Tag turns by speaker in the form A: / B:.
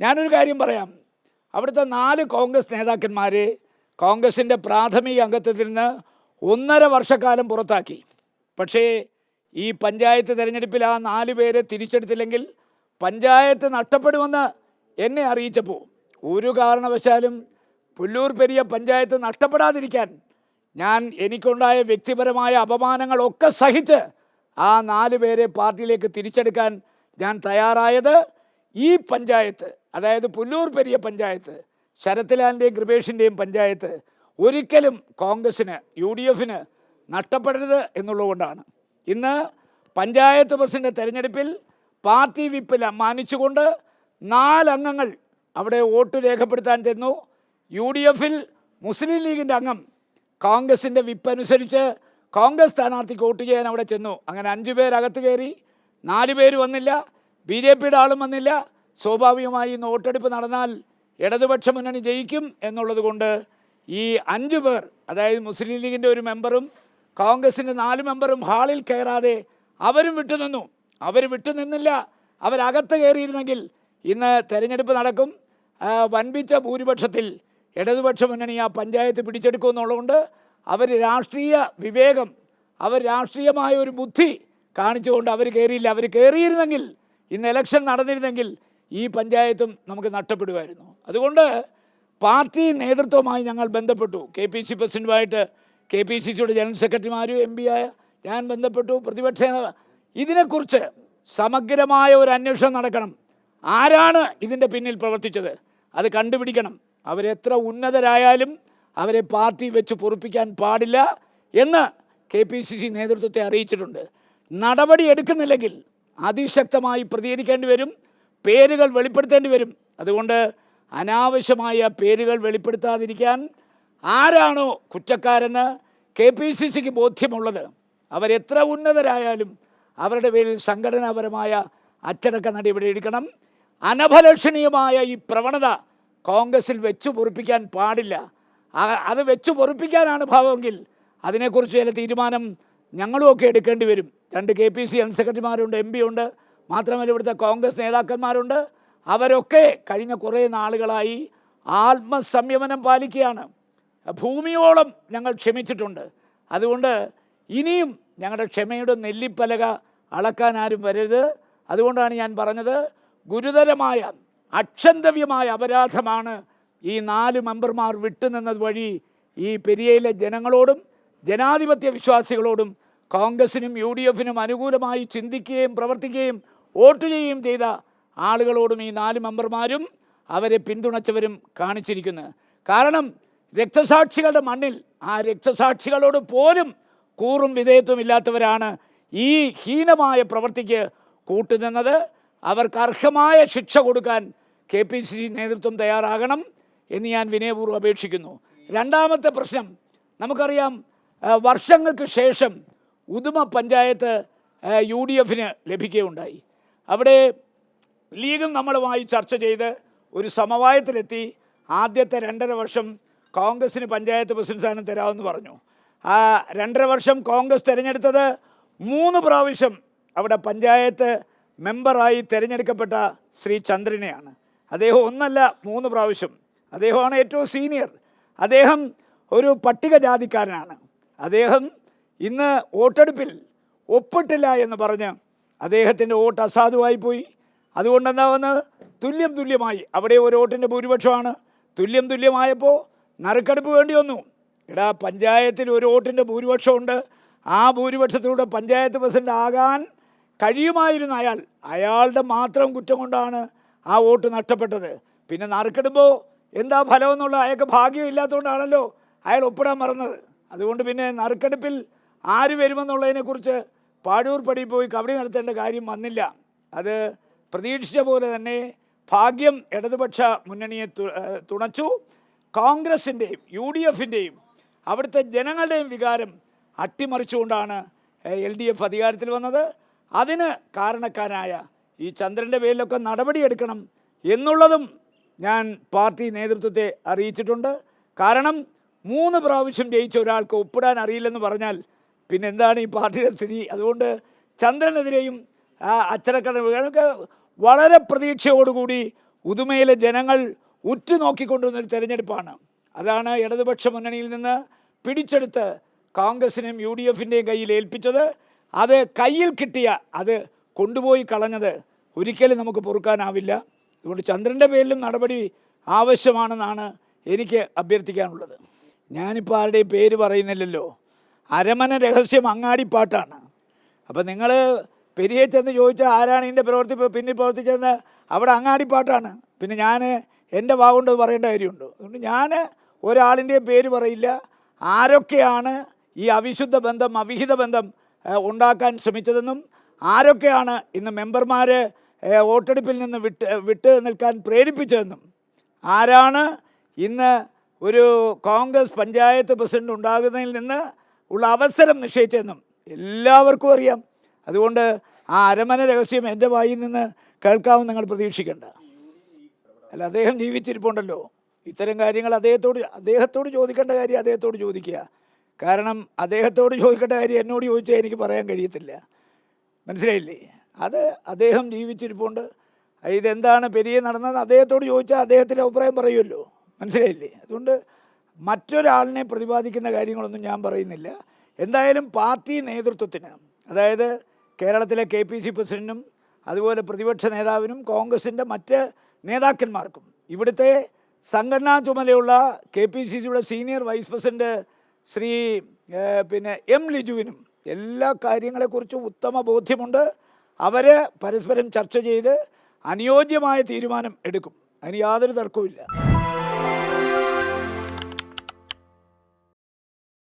A: ഞാനൊരു കാര്യം പറയാം. അവിടുത്തെ 4 കോൺഗ്രസ് നേതാക്കന്മാരെ കോൺഗ്രസിൻ്റെ പ്രാഥമിക അംഗത്വത്തിൽ നിന്ന് 1.5 വർഷക്കാലം പുറത്താക്കി. പക്ഷേ ഈ പഞ്ചായത്ത് തിരഞ്ഞെടുപ്പിൽ ആ 4 പേരെ തിരിച്ചെടുത്തില്ലെങ്കിൽ പഞ്ചായത്ത് നഷ്ടപ്പെടുമെന്ന് എന്നെ അറിയിച്ചപ്പോൾ ഒരു കാരണവശാലും പുല്ലൂർ പെരിയ പഞ്ചായത്ത് നഷ്ടപ്പെടാതിരിക്കാൻ എനിക്കുണ്ടായ വ്യക്തിപരമായ അപമാനങ്ങളൊക്കെ സഹിച്ച് ആ 4 പേരെ പാർട്ടിയിലേക്ക് തിരിച്ചെടുക്കാൻ ഞാൻ തയ്യാറായത് ഈ പഞ്ചായത്ത്, അതായത് പുല്ലൂർ പെരിയ പഞ്ചായത്ത്, ശരത്ലാലിൻ്റെയും കൃപേഷിൻ്റെയും പഞ്ചായത്ത് ഒരിക്കലും കോൺഗ്രസ്സിന് UDF നഷ്ടപ്പെടരുത് എന്നുള്ളതുകൊണ്ടാണ്. ഇന്ന് പഞ്ചായത്ത് പ്രസിഡന്റ് തെരഞ്ഞെടുപ്പിൽ പാർട്ടി വിപ്പ് മാനിച്ചുകൊണ്ട് 4 അംഗങ്ങൾ അവിടെ വോട്ട് രേഖപ്പെടുത്താൻ ചെന്നു. UDF മുസ്ലിം ലീഗിൻ്റെ അംഗം കോൺഗ്രസിൻ്റെ വിപ്പ് അനുസരിച്ച് കോൺഗ്രസ് സ്ഥാനാർത്ഥിക്ക് വോട്ട് ചെയ്യാൻ അവിടെ ചെന്നു. അങ്ങനെ 5 പേരകത്ത് കയറി, 4 പേര് വന്നില്ല, BJPയുടെ ആളും വന്നില്ല. സ്വാഭാവികമായി ഇന്ന് വോട്ടെടുപ്പ് നടന്നാൽ ഇടതുപക്ഷ മുന്നണി ജയിക്കും എന്നുള്ളത് കൊണ്ട് ഈ 5 പേർ, അതായത് മുസ്ലിം ലീഗിൻ്റെ ഒരു മെമ്പറും കോൺഗ്രസിൻ്റെ 4 മെമ്പറും ഹാളിൽ കയറാതെ അവരും വിട്ടുനിന്നു. അവർ വിട്ടുനിന്നില്ല. അവരകത്ത് കയറിയിരുന്നെങ്കിൽ ഇന്ന് തെരഞ്ഞെടുപ്പ് നടക്കും. വൻപിച്ച ഭൂരിപക്ഷത്തിൽ ഇടതുപക്ഷ മുന്നണി ആ പഞ്ചായത്ത് പിടിച്ചെടുക്കുമെന്നുള്ളതുകൊണ്ട് അവർ രാഷ്ട്രീയ വിവേകം, അവർ രാഷ്ട്രീയമായ ഒരു ബുദ്ധി കാണിച്ചുകൊണ്ട് അവർ കയറിയില്ല. അവർ കയറിയിരുന്നെങ്കിൽ ഇന്ന് ഇലക്ഷൻ നടന്നിരുന്നെങ്കിൽ ഈ പഞ്ചായത്തും നമുക്ക് നഷ്ടപ്പെടുമായിരുന്നു. അതുകൊണ്ട് പാർട്ടി നേതൃത്വവുമായി ഞങ്ങൾ ബന്ധപ്പെട്ടു. KPC പ്രസിഡന്റുമായിട്ട് KPCCയുടെ ജനറൽ സെക്രട്ടറിമാരും MP ആയ ഞാൻ ബന്ധപ്പെട്ടു. പ്രതിപക്ഷ ഇതിനെക്കുറിച്ച് സമഗ്രമായ ഒരു അന്വേഷണം നടക്കണം. ആരാണ് ഇതിൻ്റെ പിന്നിൽ പ്രവർത്തിച്ചത് അത് കണ്ടുപിടിക്കണം. അവരെത്ര ഉന്നതരായാലും അവരെ പാർട്ടി വെച്ച് പൊറുപ്പിക്കാൻ പാടില്ല എന്ന് KPCC നേതൃത്വത്തെ അറിയിച്ചിട്ടുണ്ട്. നടപടി എടുക്കുന്നില്ലെങ്കിൽ അതിശക്തമായി പ്രതികരിക്കേണ്ടി വരും, പേരുകൾ വെളിപ്പെടുത്തേണ്ടി വരും. അതുകൊണ്ട് അനാവശ്യമായ പേരുകൾ വെളിപ്പെടുത്താതിരിക്കാൻ ആരാണോ കുറ്റക്കാരെന്ന് KPCCക്ക് ബോധ്യമുള്ളത് അവരെത്ര ഉന്നതരായാലും അവരുടെ പേരിൽ സംഘടനാപരമായ അച്ചടക്ക നടപടി എടുക്കണം. അനഭലഷണീയമായ ഈ പ്രവണത കോൺഗ്രസിൽ വെച്ചു പൊറുപ്പിക്കാൻ പാടില്ല. അത് വെച്ചു പൊറുപ്പിക്കാനാണ് ഭാവമെങ്കിൽ അതിനെക്കുറിച്ച് ചില തീരുമാനം ഞങ്ങളുമൊക്കെ എടുക്കേണ്ടി വരും. 2 KPC ജനറൽ സെക്രട്ടറിമാരുണ്ട്, MP ഉണ്ട്, മാത്രമല്ല ഇവിടുത്തെ കോൺഗ്രസ് നേതാക്കന്മാരുണ്ട്. അവരൊക്കെ കഴിഞ്ഞ കുറേ നാളുകളായി ആത്മസംയമനം പാലിക്കുകയാണ്. ഭൂമിയോളം ഞങ്ങൾ ക്ഷമിച്ചിട്ടുണ്ട്. അതുകൊണ്ട് ഇനിയും ഞങ്ങളുടെ ക്ഷമയുടെ നെല്ലിപ്പലക അളക്കാൻ ആരും വരരുത്. അതുകൊണ്ടാണ് ഞാൻ പറഞ്ഞത്, ഗുരുതരമായ അക്ഷന്തവ്യമായ അപരാധമാണ് ഈ 4 മെമ്പർമാർ വിട്ടുനിന്നത് വഴി ഈ പെരിയയിലെ ജനങ്ങളോടും ജനാധിപത്യ വിശ്വാസികളോടും കോൺഗ്രസിനും UDF അനുകൂലമായി ചിന്തിക്കുകയും പ്രവർത്തിക്കുകയും വോട്ട് ചെയ്യുകയും ചെയ്ത ആളുകളോടും ഈ 4 മെമ്പർമാരും അവരെ പിന്തുണച്ചവരും കാണിച്ചിരിക്കുന്നത്. കാരണം രക്തസാക്ഷികളുടെ മണ്ണിൽ ആ രക്തസാക്ഷികളോട് പോലും കൂറും വിധേയത്വം ഇല്ലാത്തവരാണ് ഈ ഹീനമായ പ്രവൃത്തിക്ക് കൂട്ടുനിന്നത്. അവർക്ക് അർഹമായ ശിക്ഷ കൊടുക്കാൻ KPCC നേതൃത്വം തയ്യാറാകണം എന്ന് ഞാൻ വിനയപൂർവ്വം അപേക്ഷിക്കുന്നു. രണ്ടാമത്തെ പ്രശ്നം, നമുക്കറിയാം, വർഷങ്ങൾക്ക് ശേഷം ഉദുമ പഞ്ചായത്ത് UDF ലഭിക്കുകയുണ്ടായി. അവിടെ ലീഗും നമ്മളുമായി ചർച്ച ചെയ്ത് ഒരു സമവായത്തിലെത്തി. ആദ്യത്തെ 2.5 വർഷം കോൺഗ്രസ്സിന് പഞ്ചായത്ത് പ്രസിഡന്റ് സ്ഥാനം തരാമെന്ന് പറഞ്ഞു. ആ 2.5 വർഷം കോൺഗ്രസ് തിരഞ്ഞെടുത്തത് 3 പ്രാവശ്യം അവിടെ പഞ്ചായത്ത് മെമ്പറായി തിരഞ്ഞെടുക്കപ്പെട്ട ശ്രീ ചന്ദ്രനെയാണ്. അദ്ദേഹം 1 അല്ല 3 പ്രാവശ്യം. അദ്ദേഹമാണ് ഏറ്റവും സീനിയർ. അദ്ദേഹം ഒരു പട്ടികജാതിക്കാരനാണ്. അദ്ദേഹം ഇന്ന് വോട്ടെടുപ്പിൽ ഒപ്പിട്ടില്ല എന്ന് പറഞ്ഞ് അദ്ദേഹത്തിൻ്റെ വോട്ട് അസാധുവായി പോയി. അതുകൊണ്ടെന്താവുന്നത്, തുല്യമായി അവിടെ ഒരു വോട്ടിൻ്റെ ഭൂരിപക്ഷമാണ്. തുല്യമായപ്പോൾ നറുക്കെടുപ്പ് വേണ്ടി വന്നു. പഞ്ചായത്തിൽ ഒരു വോട്ടിൻ്റെ ഭൂരിപക്ഷമുണ്ട്. ആ ഭൂരിപക്ഷത്തിലൂടെ പഞ്ചായത്ത് പ്രസിഡന്റ് ആകാൻ കഴിയുമായിരുന്ന അയാളുടെ മാത്രം കുറ്റം കൊണ്ടാണ് ആ വോട്ട് നഷ്ടപ്പെട്ടത്. പിന്നെ നറുക്കെടുപ്പോൾ എന്താ ഫലം എന്നുള്ള അയാൾക്ക് ഭാഗ്യമില്ലാത്തതുകൊണ്ടാണല്ലോ അയാൾ ഒപ്പിടാൻ മറന്നത്. അതുകൊണ്ട് പിന്നെ നറുക്കെടുപ്പിൽ ആര് വരുമെന്നുള്ളതിനെക്കുറിച്ച് പാഴൂർ പടി പോയി കബഡി നടത്തേണ്ട കാര്യം വന്നില്ല. അത് പ്രതീക്ഷിച്ച പോലെ തന്നെ ഭാഗ്യം ഇടതുപക്ഷ മുന്നണിയെ തുണച്ചു. കോൺഗ്രസിൻ്റെയും UDF അവിടുത്തെ ജനങ്ങളുടെയും വികാരം അട്ടിമറിച്ചുകൊണ്ടാണ് LDF അധികാരത്തിൽ വന്നത്. അതിന് കാരണക്കാരായ ഈ ചന്ദ്രൻ്റെ പേരിലൊക്കെ നടപടിയെടുക്കണം എന്നുള്ളതും ഞാൻ പാർട്ടി നേതൃത്വത്തെ അറിയിച്ചിട്ടുണ്ട്. കാരണം 3 പ്രാവശ്യം ജയിച്ച ഒരാൾക്ക് ഒപ്പിടാൻ അറിയില്ലെന്ന് പറഞ്ഞാൽ പിന്നെ എന്താണ് ഈ പാർട്ടിയുടെ സ്ഥിതി? അതുകൊണ്ട് ചന്ദ്രനെതിരെയും അച്ചടക്ക വളരെ പ്രതീക്ഷയോടുകൂടി ഉദുമയിലെ ജനങ്ങൾ ഉറ്റുനോക്കിക്കൊണ്ടിരുന്നൊരു തെരഞ്ഞെടുപ്പാണ്. അതാണ് ഇടതുപക്ഷ മുന്നണിയിൽ നിന്ന് പിടിച്ചെടുത്ത് കോൺഗ്രസിനും യു ഡി എഫിൻ്റെയും കയ്യിൽ ഏൽപ്പിച്ചത്. അത് കയ്യിൽ കിട്ടിയ അത് കൊണ്ടുപോയി കളഞ്ഞത് ഒരിക്കലും നമുക്ക് പൊറുക്കാനാവില്ല. അതുകൊണ്ട് ചന്ദ്രൻ്റെ പേരിലും നടപടി ആവശ്യമാണെന്നാണ് എനിക്ക് അഭ്യർത്ഥിക്കാനുള്ളത്. ഞാനിപ്പോൾ ആരുടെയും പേര് പറയുന്നില്ലല്ലോ. അരമന രഹസ്യം അങ്ങാടിപ്പാട്ടാണ്. അപ്പം നിങ്ങൾ പെരിയെ ചെന്ന് ചോദിച്ചാൽ ആരാണ് ഇതിൻ്റെ പിന്നിൽ പ്രവർത്തിച്ചതെന്ന് അവിടെ അങ്ങാടിപ്പാട്ടാണ്. പിന്നെ ഞാൻ എൻ്റെ വാഗുകൊണ്ട് പറയേണ്ട കാര്യമുണ്ടോ? അതുകൊണ്ട് ഞാൻ ഒരാളിൻ്റെയും പേര് പറയില്ല. ആരൊക്കെയാണ് ഈ അവിശുദ്ധ ബന്ധം, അവിഹിത ബന്ധം ഉണ്ടാക്കാൻ ശ്രമിച്ചതെന്നും ആരൊക്കെയാണ് ഇന്ന് മെമ്പർമാർ വോട്ടെടുപ്പിൽ നിന്ന് വിട്ട് നിൽക്കാൻ പ്രേരിപ്പിച്ചതെന്നും ആരാണ് ഇന്ന് ഒരു കോൺഗ്രസ് പഞ്ചായത്ത് പ്രസിഡന്റ് ഉണ്ടാകുന്നതിൽ നിന്ന് ഉള്ള അവസരം നിശ്ചയിച്ചതെന്നും എല്ലാവർക്കും അറിയാം. അതുകൊണ്ട് ആ അരമന രഹസ്യം എൻ്റെ വായിൽ നിന്ന് കേൾക്കാമെന്ന് നിങ്ങൾ പ്രതീക്ഷിക്കേണ്ട. അല്ല, അദ്ദേഹം ജീവിച്ചിരിപ്പുണ്ടല്ലോ. ഇത്തരം കാര്യങ്ങൾ അദ്ദേഹത്തോട് ചോദിക്കേണ്ട കാര്യം അദ്ദേഹത്തോട് ചോദിക്കുക. കാരണം അദ്ദേഹത്തോട് ചോദിക്കേണ്ട കാര്യം എന്നോട് ചോദിച്ചാൽ എനിക്ക് പറയാൻ കഴിയത്തില്ല. മനസ്സിലായില്ലേ? അത് അദ്ദേഹം ജീവിച്ചിരിപ്പുണ്ട്. ഇതെന്താണ് പെരിയ നടന്നത് അദ്ദേഹത്തോട് ചോദിച്ചാൽ അദ്ദേഹത്തിൻ്റെ അഭിപ്രായം പറയുമല്ലോ. മനസ്സിലായില്ലേ? അതുകൊണ്ട് മറ്റൊരാളിനെ പ്രതിപാദിക്കുന്ന കാര്യങ്ങളൊന്നും ഞാൻ പറയുന്നില്ല. എന്തായാലും പാർട്ടി നേതൃത്വത്തിന്, അതായത് കേരളത്തിലെ KPC പ്രസിഡന്റിനും അതുപോലെ പ്രതിപക്ഷ നേതാവിനും കോൺഗ്രസിൻ്റെ മറ്റ് നേതാക്കന്മാർക്കും ഇവിടുത്തെ സംഘടനാ ചുമതലയുള്ള KPCCയുടെ senior vice president Shri M. ലിജുവിനും എല്ലാ കാര്യങ്ങളെക്കുറിച്ചും ഉത്തമ ബോധ്യമുണ്ട്. അവർ പരസ്പരം ചർച്ച ചെയ്ത് അനുയോജ്യമായ തീരുമാനം എടുക്കും. അതിന് യാതൊരു തർക്കവുമില്ല.